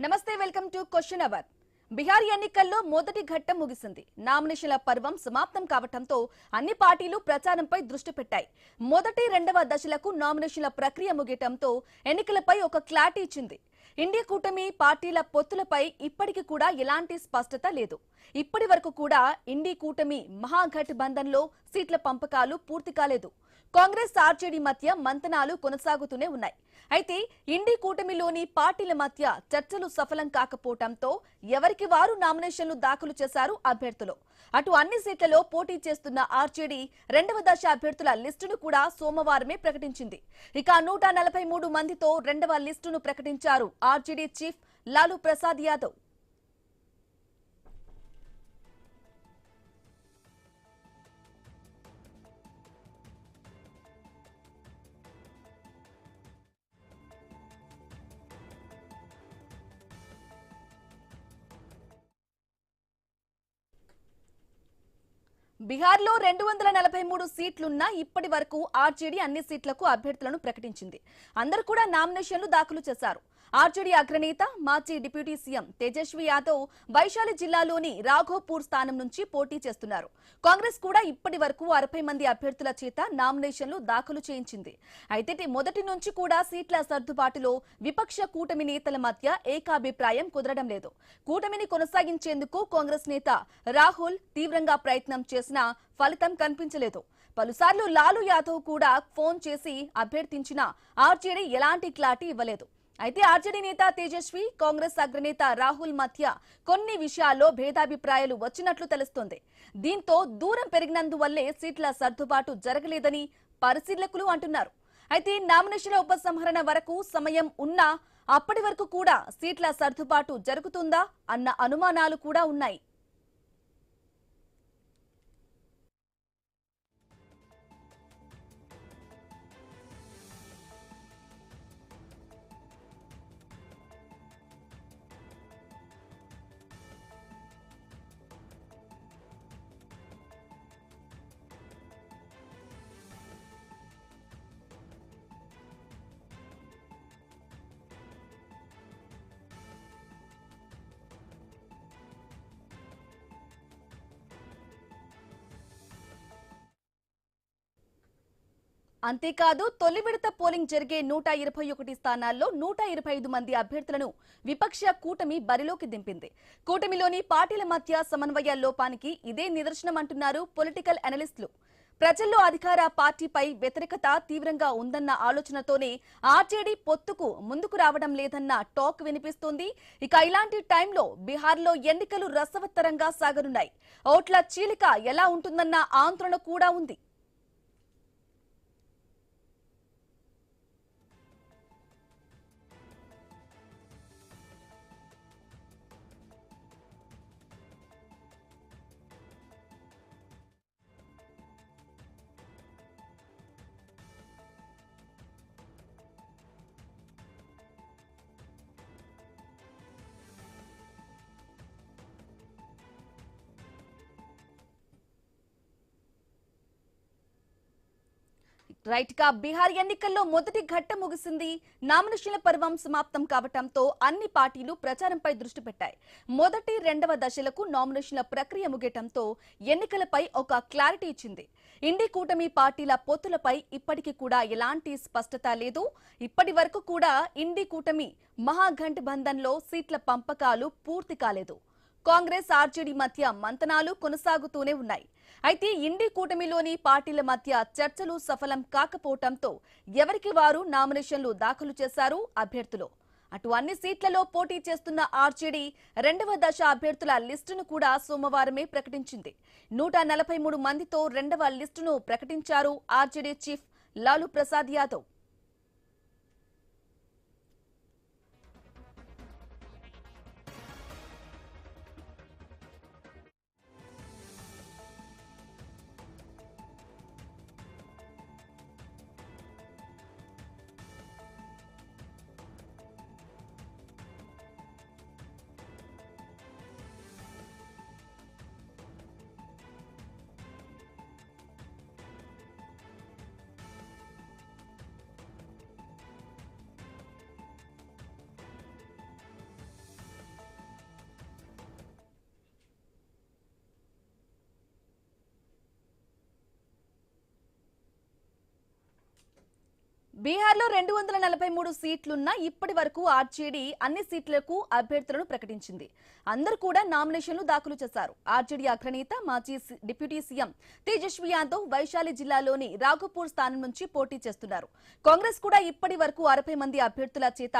నమస్తే welcome to question hour. Bihar ఎన్నికల్లో మొదటి ఘట్టం ముగిసింది. నామినేషన్ల పర్వం సమాప్తం కావడంతో అన్ని పార్టీలు ప్రచారంపై దృష్టి పెట్టాయి. మొదటి రెండవ దశలకు నామినేషన్ల ప్రక్రియ ముగియటంతో ఎన్నికలపై ఒక క్లారిటీ ఇచ్చింది. ఇండియా కూటమి పార్టీల పొత్తులపై ఇప్పటికీ కూడా ఎలాంటి స్పష్టత లేదు. ఇప్పటి వరకు కూడా ఇండి కూటమి మహాగఠబంధన్లో సీట్ల పంపకాలు పూర్తి కాలేదు. కాంగ్రెస్ ఆర్జేడీ మధ్య మంతనాలు కొనసాగుతూనే ఉన్నాయి. అయితే ఇండి కూటమిలోని పార్టీల మధ్య చర్చలు సఫలం కాకపోవడంతో ఎవరికి వారు నామినేషన్లు దాఖలు చేశారు అభ్యర్థులు. అటు అన్ని సీట్లలో పోటీ చేస్తున్న ఆర్జేడీ రెండవ దశ అభ్యర్థుల లిస్టును కూడా సోమవారమే ప్రకటించింది. ఇక 143 మందితో రెండవ లిస్టును ప్రకటించారు ఆర్జేడీ చీఫ్ లాలూ ప్రసాద్ యాదవ్. బిహార్లో 243 సీట్లున్నా ఇప్పటి వరకు ఆర్జేడీ అన్ని సీట్లకు అభ్యర్థులను ప్రకటించింది. అందరూ కూడా నామినేషన్లు దాఖలు చేశారు. ఆర్జేడీ అగ్రనేత మాజీ డిప్యూటీ సీఎం తేజస్వి యాదవ్ వైశాలి జిల్లాలోని రాఘోపూర్ స్థానం నుంచి పోటీ చేస్తున్నారు. కాంగ్రెస్ కూడా ఇప్పటి వరకు 60 మంది అభ్యర్థుల చేత నామినేషన్లు దాఖలు చేయించింది. అయితే మొదటి నుంచి కూడా సీట్ల సర్దుబాటులో విపక్ష కూటమి నేతల మధ్య ఏకాభిప్రాయం కుదరడం లేదు. కూటమిని కొనసాగించేందుకు కాంగ్రెస్ నేత రాహుల్ తీవ్రంగా ప్రయత్నం చేసినా ఫలితం కనిపించలేదు. పలుసార్లు లాలూ యాదవ్ కూడా ఫోన్ చేసి అభ్యర్థించిన ఆర్జేడీ ఎలాంటి క్లారిటీ ఇవ్వలేదు. అయితే ఆర్జేడీ నేత తేజస్వి, కాంగ్రెస్ అగ్రనేత రాహుల్ మధ్య కొన్ని విషయాల్లో భేదాభిప్రాయాలు వచ్చినట్లు తెలుస్తోంది. దీంతో దూరం పెరిగినందువల్లే సీట్ల సర్దుబాటు జరగలేదని పరిశీలకులు అంటున్నారు. అయితే నామినేషన్ల ఉపసంహరణ వరకు సమయం ఉన్నా అప్పటి వరకు కూడా సీట్ల సర్దుబాటు జరుగుతుందా అన్న అనుమానాలు కూడా ఉన్నాయి. అంతేకాదు తొలి విడత పోలింగ్ జరిగే 121 స్థానాల్లో 125 మంది అభ్యర్థులను విపక్ష కూటమి బరిలోకి దింపింది. కూటమిలోని పార్టీల మధ్య సమన్వయ లోపానికి ఇదే నిదర్శనం అంటున్నారు పొలిటికల్ అనలిస్టులు. ప్రజల్లో అధికార పార్టీపై వ్యతిరేకత తీవ్రంగా ఉందన్న ఆలోచనతోనే ఆర్జేడీ పొత్తుకు ముందుకు రావడం లేదన్న టాక్ వినిపిస్తోంది. ఇక ఇలాంటి టైంలో బీహార్లో ఎన్నికలు రసవత్తరంగా సాగనున్నాయి. ఓట్ల చీలిక ఎలా ఉంటుందన్న ఆందోళన కూడా ఉంది. రైట్ గా బీహార్ ఎన్నికల్లో మొదటి ఘట్టం ముగిసింది. నామినేషన్ల పర్వం సమాప్తం కావడంతో అన్ని పార్టీలు ప్రచారంపై దృష్టి పెట్టాయి. మొదటి రెండవ దశలకు నామినేషన్ల ప్రక్రియ ముగియటంతో ఎన్నికలపై ఒక క్లారిటీ ఇచ్చింది. ఇండి కూటమి పార్టీల పొత్తులపై ఇప్పటికీ కూడా ఎలాంటి స్పష్టత లేదు. ఇప్పటి వరకు కూడా ఇండి కూటమి మహాగఠబంధన్లో సీట్ల పంపకాలు పూర్తి కాలేదు. కాంగ్రెస్ ఆర్జేడీ మధ్య మంతనాలు కొనసాగుతూనే ఉన్నాయి. అయితే ఇండి కూటమిలోని పార్టీల మధ్య చర్చలు సఫలం కాకపోవడంతో ఎవరికి వారు నామినేషన్లు దాఖలు చేశారు అభ్యర్థులు. అటు అన్ని సీట్లలో పోటీ చేస్తున్న ఆర్జేడీ రెండవ దశ అభ్యర్థుల లిస్టును కూడా సోమవారమే ప్రకటించింది. 143 మందితో రెండవ లిస్టును ప్రకటించారు ఆర్జేడీ చీఫ్ లాలూ ప్రసాద్ యాదవ్. బీహార్లో 243 సీట్లున్నా ఇప్పటి వరకు ఆర్జేడీ అన్ని సీట్లకు అభ్యర్థులను ప్రకటించింది. అందరూ కూడా నామినేషన్లు దాఖలు చేశారు. ఆర్జేడీ అగ్రనేత మాజీ డిప్యూటీ సీఎం తేజస్వి యాదవ్ వైశాలి జిల్లాలోని రాఘోపూర్ స్థానం నుంచి పోటీ చేస్తున్నారు. కాంగ్రెస్ కూడా ఇప్పటి వరకు 60 మంది అభ్యర్థుల చేత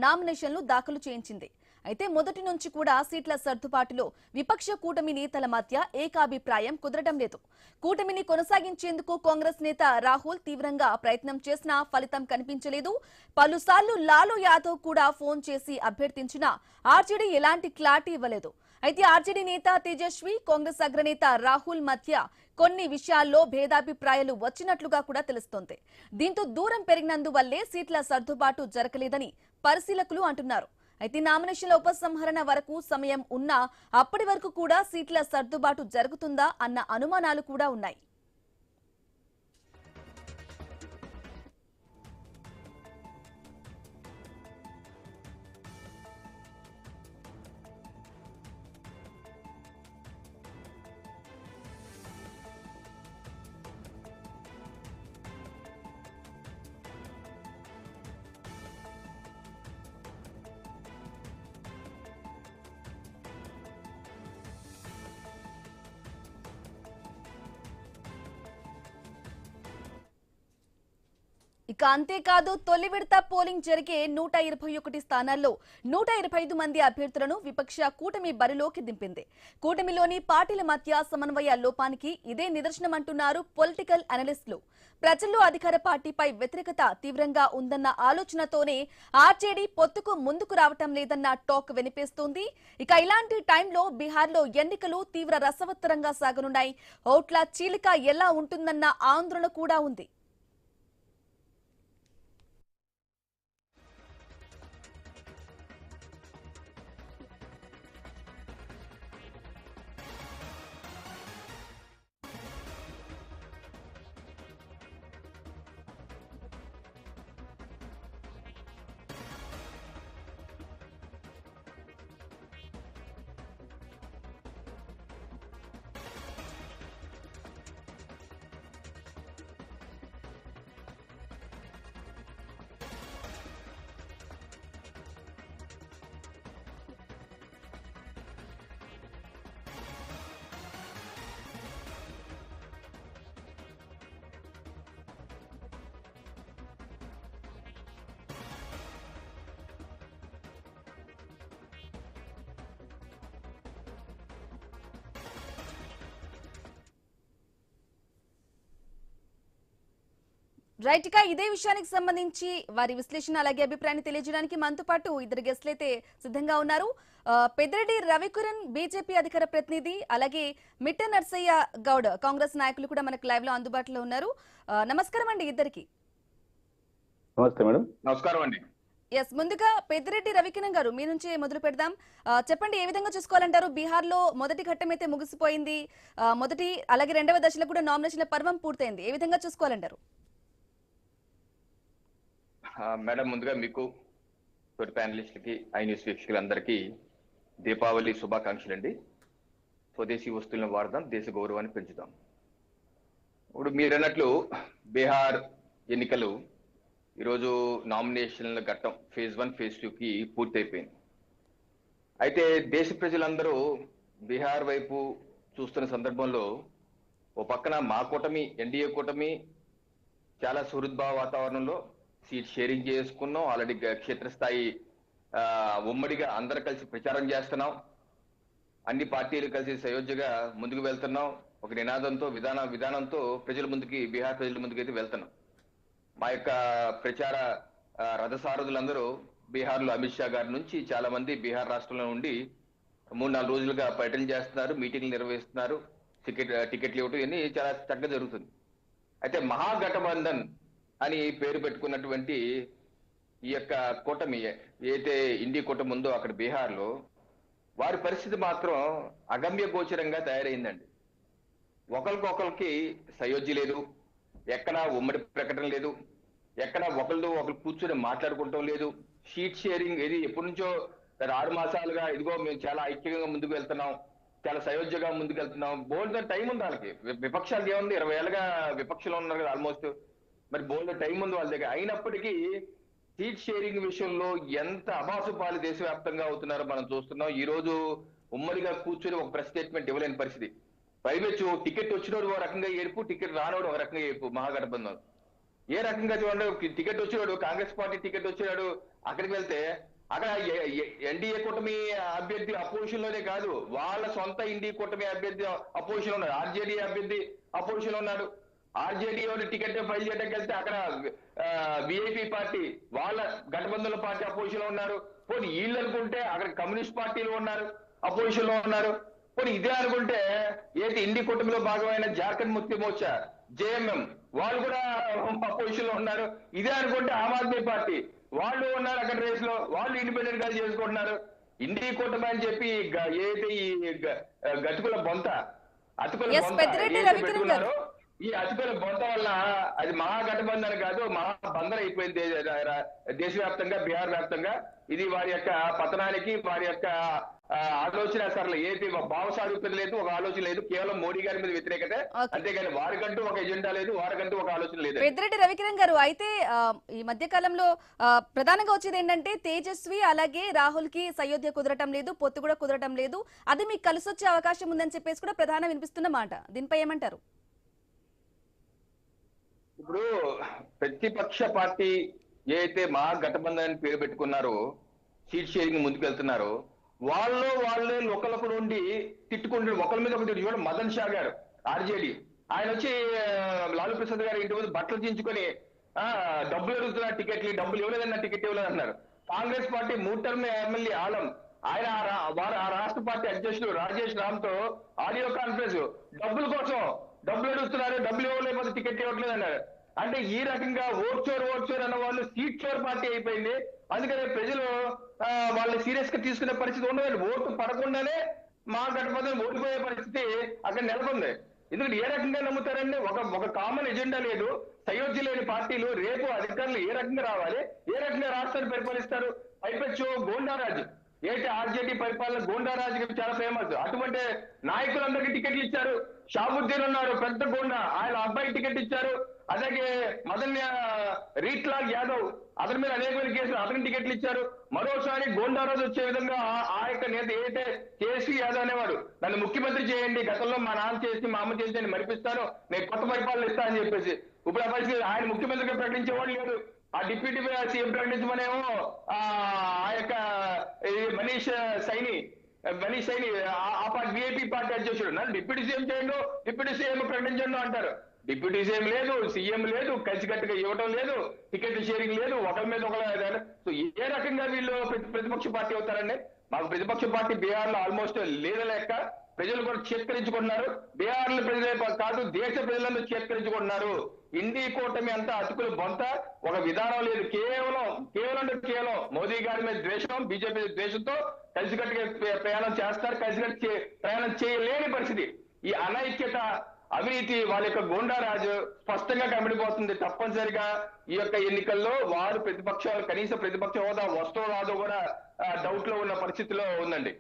నామినేషన్లు దాఖలు చేయించింది. అయితే మొదటి నుంచి కూడా సీట్ల సర్దుబాటులో విపక్ష కూటమి నేతల మధ్య ఏకాభిప్రాయం కుదరడం లేదు. కూటమిని కొనసాగించేందుకు కాంగ్రెస్ నేత రాహుల్ తీవ్రంగా ప్రయత్నం చేసినా ఫలితం కనిపించలేదు. పలుసార్లు లాలూ యాదవ్ కూడా ఫోన్ చేసి అభ్యర్థించినా ఆర్జేడీ ఎలాంటి క్లారిటీ ఇవ్వలేదు. అయితే ఆర్జేడీ నేత తేజస్వి, కాంగ్రెస్ అగ్రనేత రాహుల్ మధ్య కొన్ని విషయాల్లో భేదాభిప్రాయాలు వచ్చినట్లుగా కూడా తెలుస్తోంది. దీంతో దూరం పెరిగినందువల్లే సీట్ల సర్దుబాటు జరగలేదని పరిశీలకులు అంటున్నారు. అయితే నామినేషన్ల ఉపసంహరణ వరకు సమయం ఉన్నా అప్పటి వరకు కూడా సీట్ల సర్దుబాటు జరుగుతుందా అన్న అనుమానాలు కూడా ఉన్నాయి. ఇక అంతేకాదు తొలి విడత పోలింగ్ జరిగే 121 స్థానాల్లో 125 మంది అభ్యర్థులను విపక్ష కూటమి బరిలోకి దింపింది. కూటమిలోని పార్టీల మధ్య సమన్వయ లోపానికి ఇదే నిదర్శనమంటున్నారు పొలిటికల్ అనలిస్టులు. ప్రజల్లో అధికార పార్టీపై వ్యతిరేకత తీవ్రంగా ఉందన్న ఆలోచనతోనే ఆర్జేడీ పొత్తుకు ముందుకు రావటం లేదన్న టాక్ వినిపిస్తోంది. ఇక ఇలాంటి టైంలో బీహార్లో ఎన్నికలు తీవ్ర రసవత్తరంగా సాగనున్నాయి. ఓట్ల చీలిక ఎలా ఉంటుందన్న ఆందోళన కూడా ఉంది. రైట్, ఇక ఇదే విషయానికి సంబంధించి వారి విశ్లేషణ అలాగే అభిప్రాయాన్ని తెలియజేయడానికి మనతో పాటు ఇద్దరు గెస్ట్లు అయితే సిద్ధంగా ఉన్నారు. పెద్దిరెడ్డి రవికిరణ్ బీజేపీ అధికార ప్రతినిధి, అలాగే మిట్ట నర్సయ్య గౌడ్ కాంగ్రెస్ నాయకులు కూడా మనకు లైవ్ లో అందుబాటులో ఉన్నారు. నమస్కారం అండి ఇద్దరికి. నమస్తే మేడం. నమస్కారం అండి. ఎస్, ముందుగా పెద్దిరెడ్డి రవికిరణ్ గారు మీ నుంచి మొదలు పెడదాం. చెప్పండి, ఏ విధంగా చూసుకోవాలంటారు? బీహార్ లో మొదటి ఘట్టం అయితే ముగిసిపోయింది, మొదటి అలాగే రెండవ దశలో కూడా నామినేషన్ల పర్వం పూర్తయింది. ఏ విధంగా చూసుకోవాలంటారు? మేడం, ముందుగా మీకు తోటి ప్యానలిస్టులకి, ఐ న్యూస్ వీక్షకులందరికీ దీపావళి శుభాకాంక్షలు అండి. స్వదేశీ వస్తువులను వాడదాం, దేశ గౌరవాన్ని పెంచుదాం. ఇప్పుడు మీరు అన్నట్లు బీహార్ ఎన్నికలు ఈరోజు నామినేషన్ల ఘట్టం ఫేజ్ 1, ఫేజ్ 2కి పూర్తయిపోయింది. అయితే దేశ ప్రజలందరూ బీహార్ వైపు చూస్తున్న సందర్భంలో ఓ పక్కన మా కూటమి, ఎన్డీఏ కూటమి చాలా సుహృద్భావ వాతావరణంలో సీట్ షేరింగ్ చేసుకున్నాం. ఆల్రెడీ క్షేత్రస్థాయి ఉమ్మడిగా అందరు కలిసి ప్రచారం చేస్తున్నాం. అన్ని పార్టీలు కలిసి సయోధ్యగా ముందుకు వెళ్తున్నాం. ఒక నినాదంతో, విధానంతో బీహార్ ప్రజల ముందుకు అయితే వెళ్తున్నాం. మా యొక్క ప్రచార రథసారథులందరూ బీహార్లో అమిత్ షా గారి నుంచి చాలా మంది బీహార్ రాష్ట్రంలో ఉండి 3-4 రోజులుగా పర్యటన చేస్తున్నారు, మీటింగ్లు నిర్వహిస్తున్నారు, టికెట్లు ఇవ్వటం ఇవన్నీ చాలా చక్కగా జరుగుతుంది. అయితే మహాగఠబంధన్ అని పేరు పెట్టుకున్నటువంటి ఈ యొక్క కూటమి ఏదైతే ఇండి కూటమి ఉందో అక్కడ బీహార్లో వారి పరిస్థితి మాత్రం అగమ్య గోచరంగా తయారైందండి. ఒకరికొకరికి సయోధ్య లేదు, ఎక్కడా ఉమ్మడి ప్రకటన లేదు, ఎక్కడా ఒకళ్ళు కూర్చొని మాట్లాడుకుంటాం లేదు. షీట్ షేరింగ్ ఇది ఎప్పటి నుంచో 6 మాసాలుగా ఇదిగో మేము చాలా ఐక్యంగా ముందుకు వెళ్తున్నాం, చాలా సయోధ్యగా ముందుకు వెళ్తున్నాం. బోల్డ్ టైం ఉంది వాళ్ళకి. విపక్షాలు ఏముంది, 20 ఏళ్ళుగా విపక్షంలో ఉన్నారు కదా. ఆల్మోస్ట్ మరి బోల్డ్ టైం ఉంది వాళ్ళ దగ్గర. అయినప్పటికీ సీట్ షేరింగ్ విషయంలో ఎంత అబాసుపాలు దేశవ్యాప్తంగా అవుతున్నారో మనం చూస్తున్నాం. ఈ రోజు ఉమ్మడిగా కూర్చొని ఒక ప్రెస్ స్టేట్మెంట్ ఇవ్వలేని పరిస్థితి. పైమెచ్చు టికెట్ వచ్చినోడు ఒక రకంగా ఏడుపు, టికెట్ రానోడు ఒక రకంగా ఏడుపు. మహాగఠబంధన్ ఏ రకంగా చూడండి, టికెట్ వచ్చినాడు, కాంగ్రెస్ పార్టీ టికెట్ వచ్చినాడు, అక్కడికి వెళ్తే అక్కడ ఎన్డీఏ కూటమి అభ్యర్థి అపోజిషన్ లోనే కాదు, వాళ్ళ సొంత ఇండి కూటమి అభ్యర్థి అపోజిషన్ ఉన్నాడు, ఆర్జేడీ అభ్యర్థి అపోజిషన్ ఉన్నాడు. ఆర్జేడీ టికెట్ ఫైల్ చేయడానికి వెళ్తే అక్కడ విఐపి పార్టీ వాళ్ళ గఠబంధుల పార్టీ అపోజిషన్ లో ఉన్నారు. పోనీ వీళ్ళు అనుకుంటే అక్కడ కమ్యూనిస్ట్ పార్టీలు ఉన్నారు, అపోజిషన్ లో ఉన్నారు. పోనీ ఇదే అనుకుంటే ఏంటి ఇండి కూటమిలో భాగమైన జార్ఖండ్ ముక్తి మోర్చా జేఎంఎం వాళ్ళు కూడా అపోజిషన్ లో ఉన్నారు. ఇదే అనుకుంటే ఆమ్ ఆద్మీ పార్టీ వాళ్ళు ఉన్నారు అక్కడ రేస్ లో, వాళ్ళు ఇండిపెండెంట్ గా చేసుకుంటున్నారు. ఇండి కూటమి అని చెప్పి ఏదైతే ఈ గతుకుల బొంత అతుకుల బొంత ఏదైతే పెట్టుకున్నారో, ఈ అతుకుల బొంత వల్ల అది మహాగఠబంధన్ కాదు, మహాబంధన్ అయిపోయింది దేశవ్యాప్తంగా, బీహార్ వ్యాప్తంగా. ఇది వారి యొక్క పతనానికి, వారి యొక్క ఆలోచన సరళ ఏది భావ సారూప్యత లేదు, ఒక ఆలోచన లేదు, కేవలం మోడీ గారి మీద వ్యతిరేకత, అంతేగాని వారికంటూ ఒక ఎజెండా లేదు, వారికంటూ ఒక ఆలోచన లేదు. పెద్దిరెడ్డి రవికిరణ్ గారు, అయితే ఈ మధ్య కాలంలో ప్రధానంగా వచ్చేది ఏంటంటే తేజస్వి అలాగే రాహుల్ కి సయోధ్య కుదరటం లేదు, పొత్తు కూడా కుదరటం లేదు, అది మీకు కలిసి వచ్చే అవకాశం ఉందని చెప్పేసి కూడా ప్రధాన వినిపిస్తున్న మాట. దీనిపై ఏమంటారు? ఇప్పుడు ప్రతిపక్ష పార్టీ ఏదైతే మహాగఠబంధన్ అని పేరు పెట్టుకున్నారో, సీట్ షేరింగ్ ముందుకెళ్తున్నారో, వాళ్ళే ఒకరికి నుండి తిట్టుకుంటారు, ఒకరి మీద ఒకటి చూడండి. మదన్ షా గారు ఆర్జేడీ ఆయన వచ్చి లాలూ ప్రసాద్ గారి ఇంటి ముందు బట్టలు చించుకొని డబ్బులు అడుగుతున్న టికెట్లు, డబ్బులు ఇవ్వలేదన్న టికెట్ ఇవ్వలేదన్నారు. Congress party 3 term MLA Alam ఆయన ఆ రాష్ట్ర పార్టీ అధ్యక్షుడు రాజేష్ రామ్ తో ఆడియో కాన్ఫరెన్స్ డబ్బుల కోసం డబ్బులు అడుగుతున్నారు, డబ్బులు ఇవ్వలేకపోతే టికెట్ ఇవ్వట్లేదు అన్నారు. అంటే ఈ రకంగా ఓట్చోర్ అన్న వాళ్ళు సీట్ చోర్ పార్టీ అయిపోయింది. అందుకనే ప్రజలు వాళ్ళని సీరియస్ గా తీసుకునే పరిస్థితి ఉండదు. ఓటు పడకుండానే మహాగఠబంధన్ ఓడిపోయే పరిస్థితి అక్కడ నెలకొంది. ఎందుకంటే ఏ రకంగా నమ్ముతారండి? ఒక కామన్ ఎజెండా లేదు, సయోధ్య లేని పార్టీలు రేపు అధికారులు ఏ రకంగా రావాలి, ఏ రకంగా రాష్ట్రాన్ని పరిపాలిస్తారు? పైపెచ్చు గోండారాజు ఏంటి, ఆర్జేడీ పరిపాలన గోండారాజుకి చాలా ఫేమస్. అటువంటి నాయకులందరికీ టికెట్లు ఇచ్చారు. షాబుద్దీన్ ఉన్నారు పెద్ద గోండా, ఆయన అబ్బాయికి టికెట్ ఇచ్చారు. అలాగే మదన్ రీట్లాల్ యాదవ్ అతని మీద అనేకమైన కేసులు, అతనికి టికెట్లు ఇచ్చారు. మరోసారి గోండారాజు వచ్చే విధంగా ఆ యొక్క నేత ఏదైతే కేసీ యాదవ్ అనేవాడు, నన్ను ముఖ్యమంత్రి చేయండి, గతంలో మా నాన్న చేసి మా అమ్మ చేసి మరిపిస్తాను, నేను కొత్త పరిపాలన ఇస్తా అని చెప్పేసి, ఇప్పుడు ఆ పరిస్థితి ఆయన ముఖ్యమంత్రిగా ప్రకటించేవాడు లేడు. ఆ డిప్యూటీ సీఎం ప్రకటించమనేమో ఆ యొక్క మనీష్ సైని ఆ పార్టీ విఐపి పార్టీ అధ్యక్షుడు, నన్ను డిప్యూటీ సీఎం చేయండు, డిప్యూటీ సీఎం ప్రకటించండు అంటారు. డిప్యూటీ సీఎం లేదు, సీఎం లేదు, కలిసికట్టుగా ఇవ్వడం లేదు, టికెట్ షేరింగ్ లేదు, ఒకరి మీద ఒకరు. సో ఏ రకంగా వీళ్ళు ప్రతిపక్ష పార్టీ అవుతారండి? మాకు ప్రతిపక్ష పార్టీ బీహార్ లో ఆల్మోస్ట్ లేక ప్రజలు కూడా చేత్కరించుకుంటున్నారు. బీహార్ లో ప్రజలే కాదు, దేశ ప్రజలందరూ చేత్కరించుకుంటున్నారు. ఇండి కూటమి అంతా అతుకులు బొంత, ఒక విధానం లేదు, కేవలం మోదీ గారి మీద ద్వేషం, బీజేపీ ద్వేషంతో కలిసికట్టుగా ప్రయాణం చేస్తారు, కలిసికట్టు ప్రయాణం చేయలేని పరిస్థితి. ఈ అనైక్యత, అవినీతి, వాళ్ళ యొక్క గోండారాజు స్పష్టంగా కనబడిపోతుంది. తప్పనిసరిగా ఈ యొక్క ఎన్నికల్లో వారు కనీస ప్రతిపక్ష హోదా వస్తో రాదో కూడా డౌట్ లో ఉన్న పరిస్థితిలో ఉందండి.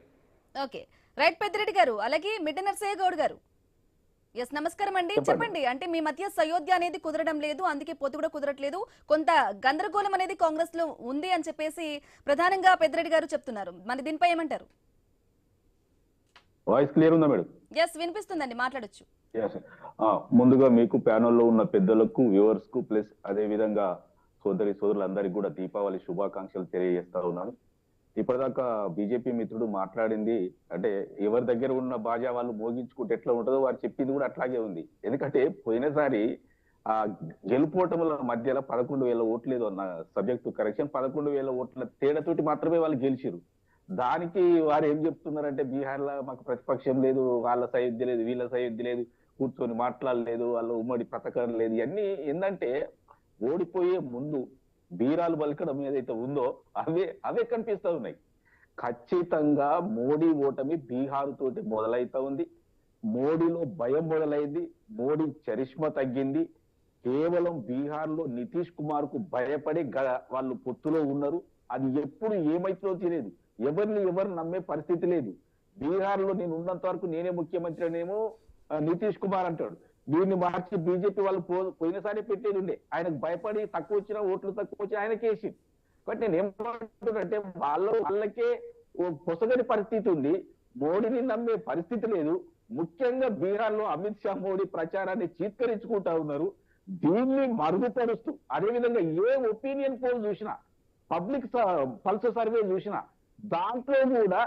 ఓకే, రైట్ పెద్దిరెడ్డి గారు. అలాగే మిడ్డ నరసయ్య గౌడ్ గారు, ఎస్ నమస్కారం అండి. చెప్పండి, అంటే మీ మధ్య సయోధ్య అనేది కుదరడం లేదు, అందుకే పొత్తు కూడా కుదరట్లేదు, కొంత గందరగోళం అనేది కాంగ్రెస్ లో ఉంది అని చెప్పేసి ప్రధానంగా పెద్దిరెడ్డి గారు చెప్తున్నారు. మరి దీనిపై ఏమంటారు? వాయిస్ క్లియర్ ఉందా మేడం? ఎస్ వినిపిస్తుందండి, మాట్లాడొచ్చు. ముందుగా మీకు ప్యానెల్లో ఉన్న పెద్దలకు, వ్యూవర్స్ కు, ప్లస్ అదే విధంగా సోదరులందరికీ కూడా దీపావళి శుభాకాంక్షలు తెలియజేస్తా ఉన్నాను. ఇప్పటిదాకా బీజేపీ మిత్రుడు మాట్లాడింది అంటే ఎవరి దగ్గర ఉన్న బాజా వాళ్ళు మోగించుకుంటే ఎట్లా ఉంటుందో వారు చెప్పింది కూడా అట్లాగే ఉంది. ఎందుకంటే పోయినసారి ఆ గెలుపోటముల మధ్యలో 11,000 ఓట్లేదు అన్న సబ్జెక్టు కరెక్షన్, 11,000 ఓట్ల తేడాతోటి మాత్రమే వాళ్ళు గెలిచిరు. దానికి వారు ఏం చెప్తున్నారంటే బీహార్ లో మాకు ప్రతిపక్షం లేదు, వాళ్ళ సయోధ్య లేదు, వీళ్ళ సయోధ్య లేదు, కూర్చొని మాట్లాడలేదు, వాళ్ళ ఉమ్మడి పథకం లేదు. ఇవన్నీ ఏంటంటే ఓడిపోయే ముందు బీరాలు పలకడం ఏదైతే ఉందో అవే కనిపిస్తూ ఉన్నాయి. ఖచ్చితంగా మోడీ ఓటమి బీహార్ తోటి మొదలైతా ఉంది. మోడీలో భయం మొదలైంది, మోడీ చరిష్మా తగ్గింది. కేవలం బీహార్ లో నితీష్ కుమార్ కు భయపడి వాళ్ళు పొత్తులో ఉన్నారు. అది ఎప్పుడు ఏమైతుందో తెలియదు, ఎవరు నమ్మే పరిస్థితి లేదు. బీహార్ లో నేను ఉన్నంత వరకు నేనే ముఖ్యమంత్రి అనేమో నితీష్ కుమార్ అంటాడు, దీన్ని మార్చి బీజేపీ వాళ్ళు పోయినసారి పెట్టేది ఉండే, ఆయనకు భయపడి తక్కువ వచ్చినా ఓట్లు తక్కువ వచ్చినా ఆయనకేసి. బట్ నేను ఏమంటున్నానంటే వాళ్ళకే పొసగని పరిస్థితి ఉంది, మోడీని నమ్మే పరిస్థితి లేదు. ముఖ్యంగా బీహార్ లో అమిత్ షా మోడీ ప్రచారాన్ని చీత్కరించుకుంటా ఉన్నారు. దీన్ని మరుగుపరుస్తూ అదేవిధంగా ఏ ఒపీనియన్ పోల్ చూసినా, పబ్లిక్ పల్స్ సర్వే చూసినా దాంట్లో కూడా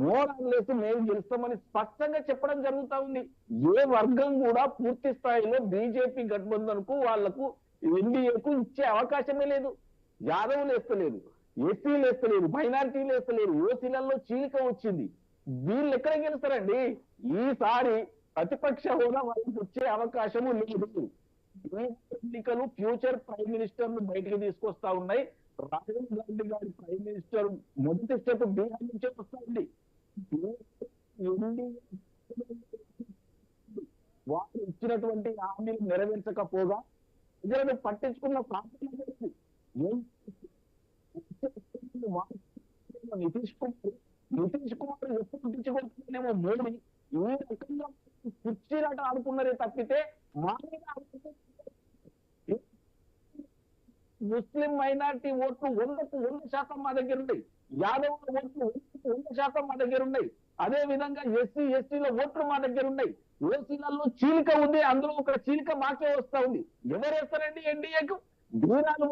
మోడల్స్ మేము గెలుస్తామని స్పష్టంగా చెప్పడం జరుగుతా ఉంది. ఏ వర్గం కూడా పూర్తి స్థాయిలో బీజేపీ గఠబంధన్ కు వాళ్లకు ఎన్డీఏకు ఇచ్చే అవకాశమే లేదు. యాదవులు వేస్తలేదు, ఎస్సీలు వేస్తలేదు, మైనారిటీలు వేస్తలేరు, ఓసీలలో చీలిక వచ్చింది. వీళ్ళు ఎక్కడ గెలుస్తారండి? ఈసారి ప్రతిపక్ష హోదా వాళ్ళకి వచ్చే అవకాశము లేదు. ఎన్నికలు ఫ్యూచర్ ప్రైమ్ మినిస్టర్ ను బయటకు తీసుకొస్తా ఉన్నాయి. రాహుల్ గాంధీ గారి ప్రైమ్ మినిస్టర్ మొదటి స్టెప్ బీహార్ నుంచే వస్తా ఉంది. వారు ఇచ్చినటువంటి హామీలు నెరవేర్చకపోగా ప్రజలను పట్టించుకున్న ప్రాంతం నితీష్ కుమార్ ఎప్పుడు పట్టించుకుంటున్నామో మోడీ ఈ రకంగా కుర్చీలాట ఆడుకున్నారే తప్పితే మా మీద ముస్లిం మైనారిటీ ఓట్లు 100% మా దగ్గర ఉన్నాయి, యాదవుల ఓట్లు 100% మా దగ్గర ఉన్నాయి, అదే విధంగా ఎస్సీ ఎస్టీల ఓట్లు మా దగ్గర ఉన్నాయి, ఓసీలలో చీలిక ఉంది, అందులో ఒక చీలిక మాకే వస్తా ఉంది. ఎవరు వేస్తారండి ఎన్డీఏకు? బీరాలు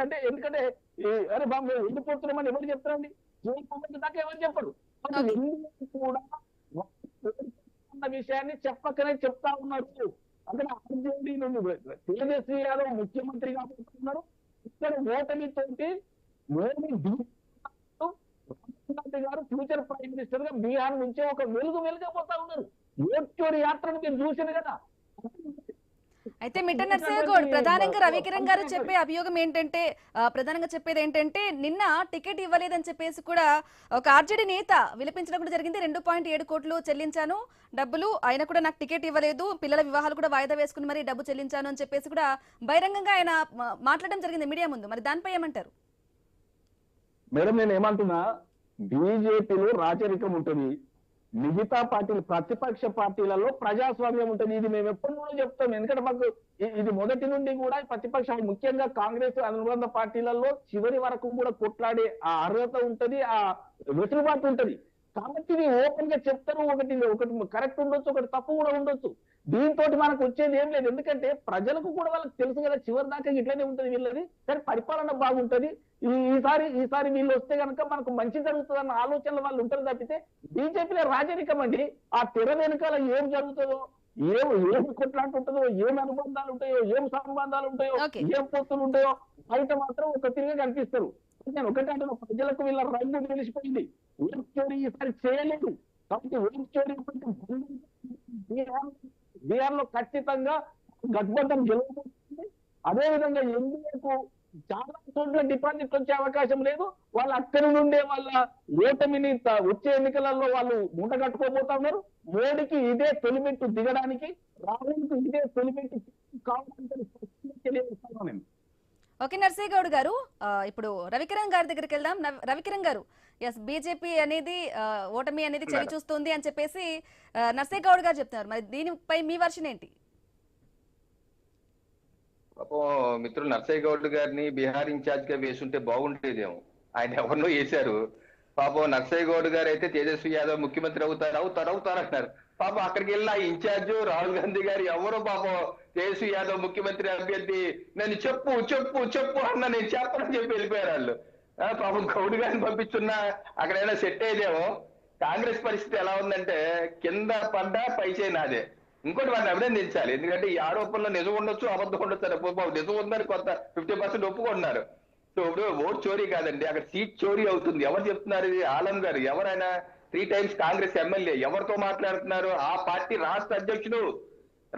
అంటే ఎందుకంటే అరే బాబు మేము ఎండిపోతున్నామని ఎవరు చెప్తారండి? దాకా ఎవరు చెప్పరు. ఎన్డీఏ కూడా ఉన్న విషయాన్ని చెప్పకనే చెప్తా ఉన్నారు. అక్కడ ఆర్జేడీ నుండి తేజస్వి యాదవ్ ముఖ్యమంత్రి కాబోతున్నారు. ఇక్కడ ఓటమితోటి మోడీ రాహుల్ గారు ఫ్యూచర్ ప్రైమ్ మినిస్టర్ గా బీహార్ నుంచి ఒక వెలుగబోతా ఉన్నారు. ఓట్ చోరీ యాత్రను మీరు చూసారు కదా. అయితే మిట్ట నర్సయ్యగౌడ్ ప్రధానంగా రవికిరణ్ గారు చెప్పే అభియోగం ఏంటంటే, ప్రధానంగా చెప్పేది ఏంటంటే నిన్న టికెట్ ఇవ్వలేదని చెప్పేసి కూడా ఒక ఆర్జేడీ నేత విలపించడం కూడా జరిగింది. 2.7 కోట్లు చెల్లించాను డబ్బులు, ఆయన కూడా నాకు టికెట్ ఇవ్వలేదు, పిల్లల వివాహాలు కూడా వాయిదా వేసుకుని మరి డబ్బు చెల్లించాను అని చెప్పేసి కూడా బహిరంగంగా ఆయన మాట్లాడడం జరిగింది మీడియా ముందు. మరి దానిపై ఏమంటారు? మేడం నేను ఏమంటున్నా, బీజేపీలో రాచరికం ఉంటుంది, మిగతా పార్టీలు ప్రతిపక్ష పార్టీలలో ప్రజాస్వామ్యం ఉంటుంది. ఇది మేము ఎప్పటి నుండి చెప్తాం. ఎందుకంటే మాకు ఇది మొదటి నుండి కూడా ప్రతిపక్షాలు ముఖ్యంగా కాంగ్రెస్ అనుబంధ పార్టీలలో చివరి వరకు కూడా కొట్లాడే ఆ అర్హత ఉంటది, ఆ వెసులుబాటు ఉంటది. కాబట్టి ఇది ఓపెన్ గా చెప్తారు. ఒకటి కరెక్ట్ ఉండొచ్చు, ఒకటి తప్పు కూడా ఉండొచ్చు. దీంతో మనకు వచ్చేది ఏం లేదు. ఎందుకంటే ప్రజలకు కూడా వాళ్ళకి తెలుసు కదా చివరి దాకా ఇట్లనే ఉంటది వీళ్ళది, కానీ పరిపాలన బాగుంటది. ఈసారి వీళ్ళు వస్తే కనుక మనకు మంచి జరుగుతుంది అన్న ఆలోచనలు వాళ్ళు ఉంటారు తప్పితే బీజేపీలో రాజరికం అండి. ఆ తెర వెనుకాల ఏం జరుగుతుందో, ఏం కొట్లాంటుంటుందో, ఏం అనుబంధాలు ఉంటాయో, ఏం సంబంధాలు ఉంటాయో, ఏం పొత్తులు ఉంటాయో బయట మాత్రం ఒక తిరిగి కనిపిస్తారు. నేను ఒకటే అంటున్నా, ప్రజలకు వీళ్ళ రంగు తెలిసిపోయింది. ఓట్ చోరీ ఈసారి చేయలేదు. కాబట్టి ఓట్ చోరీ బీహార్ లో ఖచ్చితంగా గఠబంధన్ గెలవబోతుంది. అదేవిధంగా ఎన్డీఏకు చాలా చోట్ల డిపాజిట్ వచ్చే అవకాశం లేదు. వాళ్ళు అక్కడి నుండే వాళ్ళ ఓటమిని వచ్చే ఎన్నికలలో వాళ్ళు మూటగట్టుకోబోతా ఉన్నారు. మోడీకి ఇదే తొలిమెట్టు దిగడానికి, రాహుల్కి ఇదే తొలిమెట్టు కావడానికి తెలియజేస్తాను నేను. ఓకే నర్సయ్యగౌడ్ గారు, ఇప్పుడు రవికిరణ్ గారి దగ్గరికి వెళ్దాం. రవికిరణ్ గారు, ఎస్ బీజేపీ అనేది ఓటమి అనేది చవి చూస్తుంది అని చెప్పేసి నర్సయ్యగౌడ్ గారు చెప్తున్నారు. మరి దీనిపై మీ వర్షన్ ఏంటి? పాపం మిత్రులు నర్సయ్య గౌడ్ గారిని బీహార్ ఇన్ఛార్జ్ గా వేసుంటే బాగుండేదేమో. ఆయన ఎవరినో వేశారు. పాపం నర్సయ్య గౌడ్ గారు అయితే తేజస్వి యాదవ్ ముఖ్యమంత్రి అవుతారంటున్నారు. పాపం అక్కడికి వెళ్ళిన ఇన్ఛార్జ్ రాహుల్ గాంధీ గారు ఎవరో పాపం తేజస్వి యాదవ్ ముఖ్యమంత్రి అభ్యర్థి నన్ను చెప్పు అన్న నేను చెప్పనని చెప్పి వెళ్ళిపోయారు వాళ్ళు. పాపం గౌడ్ గారిని పంపిస్తున్నా అక్కడైనా సెట్ అయ్యేదేమో. కాంగ్రెస్ పరిస్థితి ఎలా ఉందంటే కింద పడ్డా పైచే నాదే. ఇంకోటి వాడిని అభినందించాలి. ఎందుకంటే ఈ ఆరోపణలో నిజం ఉండొచ్చు, అబద్ధం ఉండొచ్చు. నిజం ఉందని కొంత 50% ఒప్పుకుంటున్నారు. సో ఇప్పుడు ఓట్ చోరీ కాదండి, అక్కడ సీట్ చోరీ అవుతుంది. ఎవరు చెప్తున్నారు ఇది? ఆలం గారు, ఎవరైనా 3 times కాంగ్రెస్ ఎమ్మెల్యే. ఎవరితో మాట్లాడుతున్నారు? ఆ పార్టీ రాష్ట్ర అధ్యక్షుడు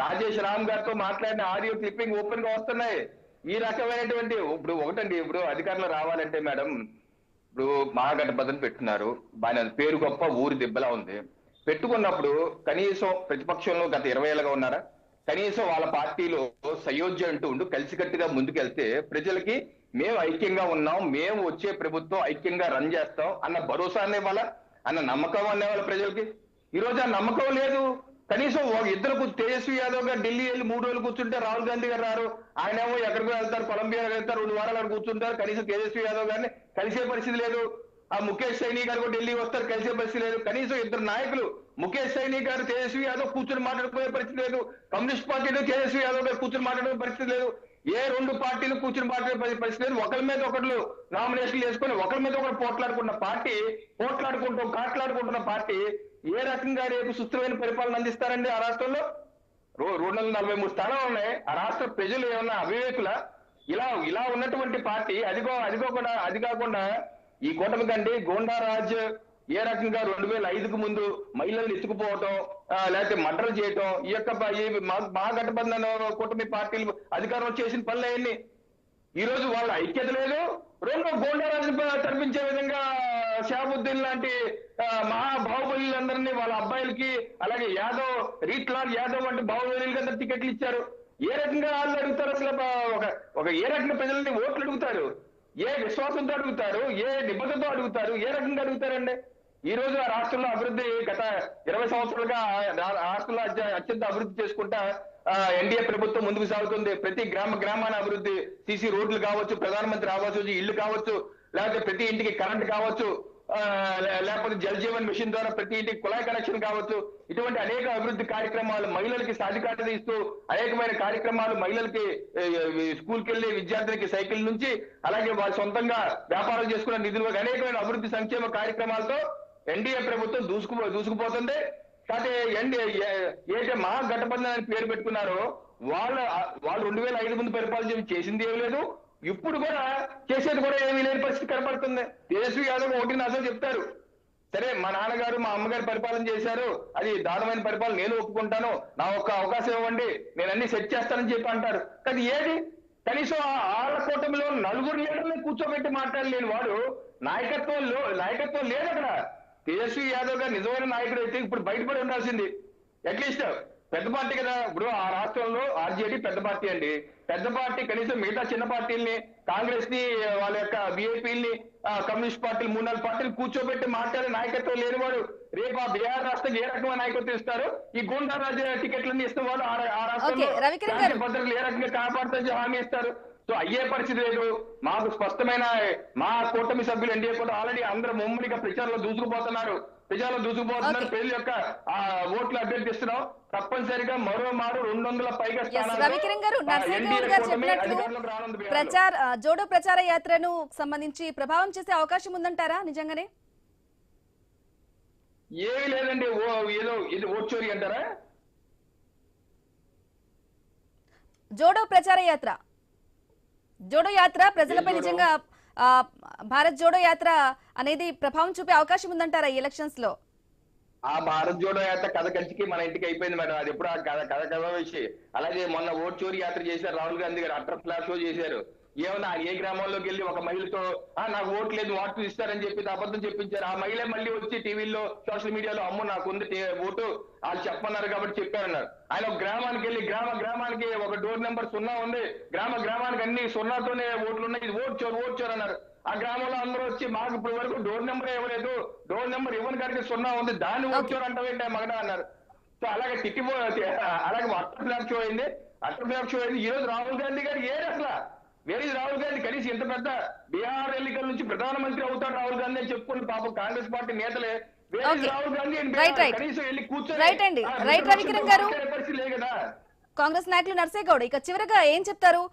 రాజేష్ రామ్ గారితో మాట్లాడిన ఆడియో క్లిప్పింగ్ ఓపెన్ గా వస్తున్నాయి. ఈ రకమైనటువంటి ఇప్పుడు అధికారంలో రావాలంటే మేడం, ఇప్పుడు మహాగఠబంధన్ పెట్టున్నారు, బాగా పేరు గొప్ప, ఊరి దెబ్బలా ఉంది. పెట్టుకున్నప్పుడు కనీసం ప్రతిపక్షంలో గత 20 ఏళ్ళగా ఉన్నారా? కనీసం వాళ్ళ పార్టీలో సయోధ్య అంటూ ఉండు కలిసికట్టుగా ముందుకెళ్తే ప్రజలకి మేము ఐక్యంగా ఉన్నాం, మేము వచ్చే ప్రభుత్వం ఐక్యంగా రన్ చేస్తాం అన్న భరోసా అనేవాళ్ళ, అన్న నమ్మకం అనేవాళ్ళ ప్రజలకి. ఈ రోజు ఆ నమ్మకం లేదు. కనీసం ఇద్దరు తేజస్వి యాదవ్ గారు ఢిల్లీ వెళ్ళి 3 రోజులు కూర్చుంటే రాహుల్ గాంధీ గారు రారు. ఆయనేమో ఎక్కడికో వెళ్తారు, కొలంబియా వెళ్తారు, 2 వారాలు అక్కడ కూర్చుంటారు. కనీసం తేజస్వి యాదవ్ గారిని కలిసే పరిస్థితి లేదు. ఆ ముఖేష్ సైని గారు కూడా ఢిల్లీ వస్తారు, కలిసే పరిస్థితి లేదు. కనీసం ఇద్దరు నాయకులు ముఖేష్ సైని గారు తేజస్వి యాదవ్ కూర్చొని మాట్లాడుకునే పరిస్థితి లేదు. కమ్యూనిస్ట్ పార్టీలో తేజస్వి యాదవ్ గారు కూర్చొని మాట్లాడే పరిస్థితి లేదు. ఏ 2 పార్టీలు కూర్చొని మాట్లాడే పరిస్థితి లేదు. ఒకరి మీద ఒకళ్ళు నామినేషన్లు వేసుకొని ఒకరి మీద ఒకరు పోట్లాడుకుంటున్న పార్టీ ఏ రకంగా రేపు సుస్థిరమైన పరిపాలన అందిస్తారండి ఆ రాష్ట్రంలో? 243 స్థానాలు ఉన్నాయి. ఆ రాష్ట్ర ప్రజలు ఏమన్నా అవివేకుల? ఇలా ఉన్నటువంటి పార్టీ అది కాకుండా ఈ కూటమి కంటే గోండారాజ్ ఏ రకంగా 2005కు ముందు మహిళలను ఎత్తుకుపోవటం, లేకపోతే మర్డర్లు చేయటం, ఈ యొక్క మహాగఠబంధన్ కూటమి పార్టీలు అధికారంలో చేసిన పనులు అయ్యింది. ఈ రోజు వాళ్ళ ఐక్యత లేదు. రెండో గోండారాజు తరపించే విధంగా షాబుద్దీన్ లాంటి మహాబాహుబలిలందరినీ వాళ్ళ అబ్బాయిలకి, అలాగే రీట్లాల్ యాదవ్ వంటి బాహుబలికి అందరు టికెట్లు ఇచ్చారు. ఏ రకంగా వాళ్ళు అడుగుతారు? అసలు ఒక ఏ రకంగా ప్రజలని ఓట్లు అడుగుతారు? ఏ విశ్వాసంతో అడుగుతారు? ఏ నిబద్ధతతో అడుగుతారు? ఏ రకంగా అడుగుతారండి? ఈ రోజు ఆ రాష్ట్రంలో అభివృద్ధి గత 20 సంవత్సరాలుగా రాష్ట్రంలో అత్యంత అభివృద్ధి చేసుకుంటా ఎన్డీఏ ప్రభుత్వం ముందుకు సాగుతుంది. ప్రతి గ్రామాన అభివృద్ధి, సీసీ రోడ్లు కావచ్చు, ప్రధానమంత్రి ఆవాస్ యోజన ఇల్లు కావచ్చు, లేకపోతే ప్రతి ఇంటికి కరెంట్ కావచ్చు, లేకపోతే జల్ జీవన్ మిషన్ ద్వారా ప్రతి ఇంటికి కుళాయి కనెక్షన్ కావచ్చు. ఇటువంటి అనేక అభివృద్ధి కార్యక్రమాలు, మహిళలకి సాధికారత ఇస్తూ అనేకమైన కార్యక్రమాలు, మహిళలకి స్కూల్కి వెళ్లే విద్యార్థులకి సైకిల్ నుంచి, అలాగే వాళ్ళు సొంతంగా వ్యాపారం చేసుకున్న నిధులు, అనేకమైన అభివృద్ధి సంక్షేమ కార్యక్రమాలతో ఎన్డీఏ ప్రభుత్వం దూసుకుపోతుంది. కాకపోతే ఏదైతే మహాగఠబంధన్ అని పేరు పెట్టుకున్నారో వాళ్ళు 2005 ముందు పరిపాలన చేసింది ఏమీ లేదు. ఇప్పుడు కూడా చేసేది కూడా ఏమీ లేని పరిస్థితి కనపడుతుంది. తేజస్వి యాదవ్ ఒకటి అసలు చెప్తారు, సరే మా నాన్నగారు మా అమ్మగారు పరిపాలన చేశారు, అది దారుణమైన పరిపాలన, నేను ఒప్పుకుంటాను, నా ఒక్క అవకాశం ఇవ్వండి, నేను అన్ని సెట్ చేస్తానని చెప్పి అంటారు. కానీ ఏది? కనీసం ఆళ్ల కూటమిలో 4 లీడర్ని కూర్చోబెట్టి మాట్లాడలేని వాడు నాయకత్వం లేదు అక్కడ. తేజస్వి యాదవ్ గారు నిజమైన నాయకుడు అయితే ఇప్పుడు బయటపడి ఉండాల్సింది. అట్లీస్ట్ పెద్ద పార్టీ కదా, ఇప్పుడు ఆ రాష్ట్రంలో ఆర్జేడీ పెద్ద పార్టీ అండి. పెద్ద పార్టీ కనీసం మిగతా చిన్న పార్టీల్ని, కాంగ్రెస్ ని, వాళ్ళ యొక్క బీఏపీని, కమ్యూనిస్ట్ పార్టీలు 3-4 పార్టీలు కూర్చోబెట్టి మాట్లాడే నాయకత్వం లేనివాడు రేపు ఆ బీహార్ రాష్ట్రం ఏ రకమైన నాయకత్వం ఇస్తారు? ఈ గుండా రాజ్య టికెట్లన్నీ ఇస్తున్న వాళ్ళు ఆ రాష్ట్రంలో భద్రతలు ఏ రకంగా కాపాడుతారని హామీ ఇస్తారు? సో అయ్యే పరిస్థితి లేదు. మాకు స్పష్టమైన మా కూటమి సభ్యులు ఎన్డీఏ కూడా ఆల్రెడీ అందరూ ముమ్మడిగా ప్రచారంలో దూసుకుపోతున్నారు. ప్రజల యొక్క ఓట్లు అభ్యర్థిస్తున్నాం. తప్పనిసరిగా మరో 200 పైగా జోడో ప్రచార యాత్రను సంబంధించి ప్రభావం చేసే అవకాశం ఉందంటారా నిజంగానే? ఏమీ లేదండి. ఏదో ఇది ఓట్ చోరీ అంటారా? జోడో యాత్ర ప్రజలపై నిజంగా భారత్ జోడో యాత్ర అనేది ప్రభావం చూపే అవకాశం ఉందంటారా ఈ ఎలక్షన్స్ లో? ఆ భారత్ జోడో యాత్ర కథ కంచికి మన ఇంటికి అయిపోయింది మేడం. అది ఎప్పుడు కథ విషయం. అలాగే మొన్న ఓట్ చోరీ యాత్ర చేశారు రాహుల్ గాంధీ గారు, అట్టర్ ఫ్లాష్ షో చేశారు. ఏమన్నా ఏ గ్రామంలోకి వెళ్ళి ఒక మహిళతో నాకు ఓటు లేదు, ఓటు ఇస్తారని చెప్పి అబద్ధం చెప్పించారు. ఆ మహిళ మళ్ళీ వచ్చి టీవీలో, సోషల్ మీడియాలో అమ్మో నాకు ఉంది ఓటు, వాళ్ళు చెప్పన్నారు కాబట్టి చెప్పారన్నారు. ఆయన ఒక గ్రామానికి వెళ్ళి గ్రామానికి ఒక డోర్ నెంబర్ 0 ఉంది, గ్రామానికి అన్ని 0తోనే ఓట్లు ఉన్నాయి, ఇది ఓట్ చోరు అన్నారు. ఆ గ్రామంలో అందరూ వచ్చి మాకు ఇప్పుడు వరకు డోర్ నెంబర్ ఇవ్వలేదు, డోర్ నెంబర్ ఇవ్వని కాడికి 0 ఉంది, దాన్ని ఓట్ చోరు అంటావేంటి మగడా అన్నారు. సో అలాగే అలాగే అట్టర్ ఫ్లాష్ షో అయింది. ఈ రోజు రాహుల్ గాంధీ గారు రాహుల్ గాంధీ కనీసం ఇంత పెద్ద బీహార్ ఎన్నికల నుంచి ప్రధానమంత్రి అవుతాడు రాహుల్ గాంధీ అని చెప్పుకుని పాపం కాంగ్రెస్ పార్టీ నేతలే రాహుల్ గాంధీ కనీసం వెళ్ళి కూర్చొని పరిస్థితి లేదు కదా. కాంగ్రెస్ నాయకులు నర్సేగౌడ్ ఇక చివరగా ఏం చెప్తారు?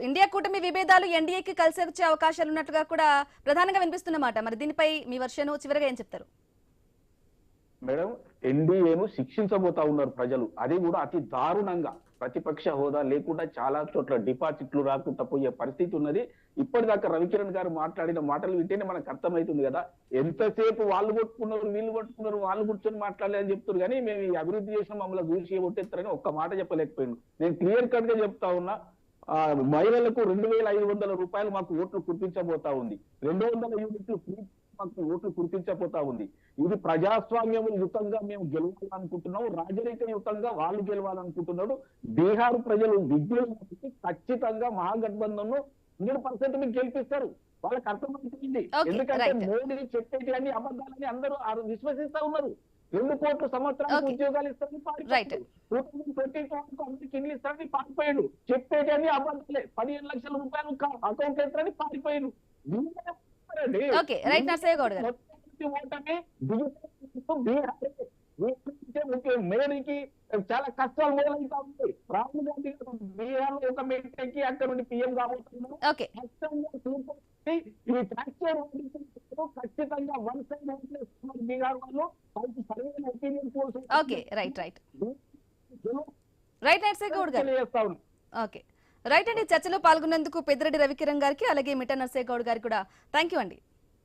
ఇండియా కూటమి విభేదాలు ఎన్డీఏకి కలిసి వచ్చే అవకాశాలు ఉన్నట్లుగా కూడా ప్రధానంగా వినిపిస్తున్నమాట. మరి దీనిపై మీ వర్షను చివరగా ఏం చెప్తారు? మేడం, ఎన్డీఏను శిక్షించబోతా ఉన్నారు ప్రజలు, అది కూడా అతి దారుణంగా. ప్రతిపక్ష హోదా లేకుండా చాలా చోట్ల డిపాజిట్లు రాకుండా పోయే పరిస్థితి ఉన్నది. ఇప్పటిదాకా రవికిరణ్ గారు మాట్లాడిన మాటలు వింటేనే మనకు అర్థమవుతుంది కదా, ఎంతసేపు వాళ్ళు కొట్టుకున్నారు, వీళ్ళు కొట్టుకున్నారు, వాళ్ళు కూర్చొని మాట్లాడలే అని చెప్తారు. కానీ మేము ఈ అభివృద్ధి చేసిన మమ్మల్ని చూసి కొట్టేస్తారని ఒక్క మాట చెప్పలేకపోయింది. నేను క్లియర్ కట్ గా చెప్తా ఉన్నా, మహిళలకు 2500 రూపాయలు మాకు ఓట్లు కుర్తించబోతా ఉంది, 200 యూనిట్లు మాకు ఓట్లు కుర్తించబోతా ఉంది. ఇది ప్రజాస్వామ్యం యుతంగా మేము గెలవాలనుకుంటున్నాం, రాజనీతిక యుతంగా వాళ్ళు గెలవాలనుకుంటున్నాడు. బీహార్ ప్రజలు విద్యుత్ ఖచ్చితంగా మహాగఠబంధన్ 100% మీకు గెలిపిస్తారు. వాళ్ళకి అర్థమైపోయింది. ఎందుకంటే మోడీ చెప్పేటి అన్ని అబద్ధాలని అందరూ విశ్వసిస్తా ఉన్నారు. 2 కోట్ల సంవత్సరానికి Okay. ఉద్యోగాలు ఇస్తారని Right. పారిపోయాడు. 2022 వరకు అందరికి ఇల్లు ఇస్తారని పారిపోయాడు. చెప్పేటని అబద్ధాలే. 15 లక్షల రూపాయలు అకౌంట్ వేస్తారని పారిపోయాడు. Okay. Right, నర్సయ్య గౌడ్ గారు. ఓటమి ముఖ్యం. మోడీకి చాలా కష్టాలు మొదలవుతా ఉంటాయి. రాహుల్ గాంధీ గారు బీహార్ లో ఒక మీటింగ్ అక్కడ నుండి పీఎం కాబోతున్నారు. ఓకే ఇవి ఫ్రాక్చర్ ఖచ్చితంగా వన్ సైడ్ ఓట్లేస్తున్నారు బీహార్ వాళ్ళు. వాళ్ళకి సరైన opinion polls okay right Narsaiah Goud గారు. చేస్తా ఉన్నారు. ఓకే రైట్ అండి. చర్చలో పాల్గొన్నందుకు పెద్దిరెడ్డి రవికిరణ్ గారికి అలాగే మిఠా నర్సయ్య గౌడ్ గారికి కూడా థ్యాంక్ యూ అండి.